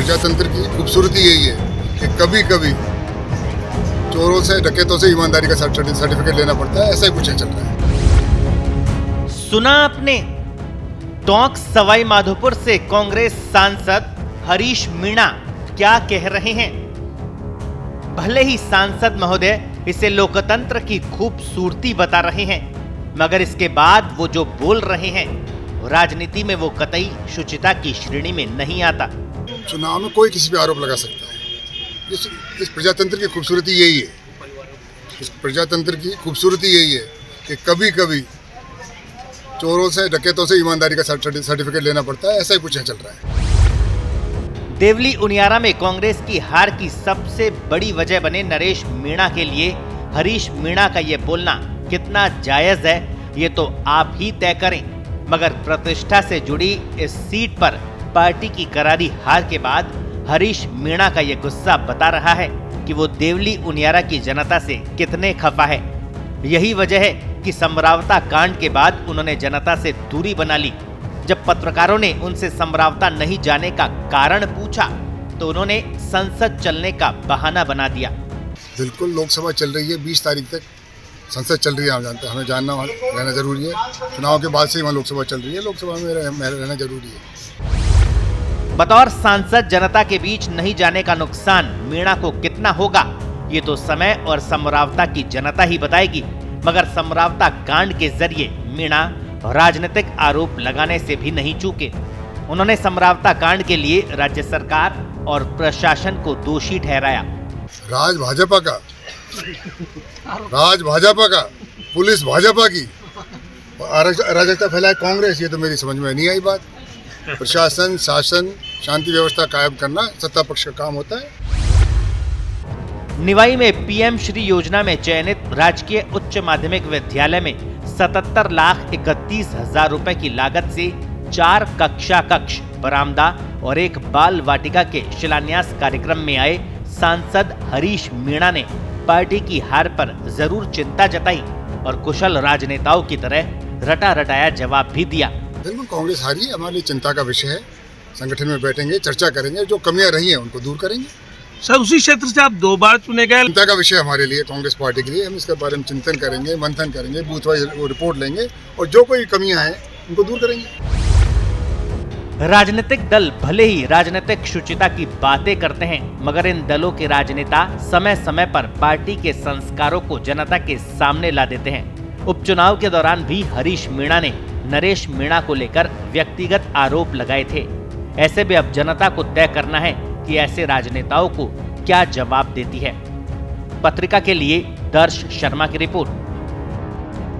प्रजातंत्र की खूबसूरती यही है कि कभी कभी चोरों से डकैतों से ईमानदारी का सर्टिफिकेट लेना पड़ता है। ऐसा ही कुछ चल रहा है। सुना आपने, टोंक सवाई माधोपुर से कांग्रेस सांसद हरीश मीणा क्या कह रहे हैं। भले ही सांसद महोदय इसे लोकतंत्र की खूबसूरती बता रहे हैं, मगर इसके बाद वो जो बोल रहे हैं राजनीति में वो कतई शुचिता की श्रेणी में नहीं आता। चुनाव में कोई किसी पे आरोप लगा सकता है। इस प्रजातंत्र की खूबसूरती यही है, इस प्रजातंत्र की खूबसूरती यही है कि कभी कभी चोरों से डकैतों से ईमानदारी का सर्टिफिकेट लेना पड़ता है। ऐसा ही कुछ चल रहा है। देवली उनियारा में कांग्रेस की हार की सबसे बड़ी वजह बने नरेश मीणा के लिए हरीश मीणा का ये बोलना कितना जायज है ये तो आप ही तय करें। मगर प्रतिष्ठा से जुड़ी इस सीट पर पार्टी की करारी हार के बाद हरीश मीणा का ये गुस्सा बता रहा है कि वो देवली उनियारा की जनता से कितने खफा है। यही वजह है कि समरावता कांड के बाद उन्होंने जनता से दूरी बना ली। जब पत्रकारों ने उनसे समरावता नहीं जाने का कारण पूछा तो उन्होंने संसद चलने का बहाना बना दिया। बिल्कुल, लोकसभा चल रही है, 20 तारीख तक संसद चल रही है। हम जानते हैं, हमें जानना रहना जरूरी है। चुनाव के बाद से ही वहाँ लोकसभा चल रही है, लोकसभा में रहना जरूरी है। बतौर सांसद जनता के बीच नहीं जाने का नुकसान मीणा को कितना होगा ये तो समय और समरावता की जनता ही बताएगी। मगर समरावता कांड के जरिए मीणा राजनीतिक आरोप लगाने से भी नहीं चूके। उन्होंने समरावता कांड के लिए राज्य सरकार और प्रशासन को दोषी ठहराया। राज भाजपा का, पुलिस भाजपा की, अराजकता फैलाए कांग्रेस, ये तो मेरी समझ में नहीं आई बात। प्रशासन, शासन, शांति व्यवस्था कायम करना सत्ता पक्ष का काम होता है। निवाई में पीएम श्री योजना में चयनित राजकीय उच्च माध्यमिक विद्यालय में 77,31,000 रुपए की लागत से 4 कक्षा कक्ष, बरामदा और एक बाल वाटिका के शिलान्यास कार्यक्रम में आए सांसद हरीश मीणा ने पार्टी की हार पर जरूर चिंता जताई और कुशल राजनेताओं की तरह रटा रटाया जवाब भी दिया। बिल्कुल, कांग्रेस हारी हमारे लिए चिंता का विषय है। संगठन में बैठेंगे, चर्चा करेंगे, जो कमियां रही हैं उनको दूर करेंगे। सर, उसी क्षेत्र से आप 2 बार चुने गए। चिंता का विषय हमारे लिए, कांग्रेस पार्टी के लिए, हम इसके बारे में चिंतन करेंगे, मंथन करेंगे, बूथ वाइज रिपोर्ट लेंगे और जो कोई कमियां हैं उनको दूर करेंगे। राजनीतिक दल भले ही राजनीतिक शुचिता की बातें करते हैं, मगर इन दलों के राजनेता समय समय पर पार्टी के संस्कारों को जनता के सामने ला देते हैं। उपचुनाव के दौरान भी हरीश मीणा ने नरेश मीणा को लेकर व्यक्तिगत आरोप लगाए थे। ऐसे में अब जनता को तय करना है कि ऐसे राजनेताओं को क्या जवाब देती है। पत्रिका के लिए दर्श शर्मा की रिपोर्ट।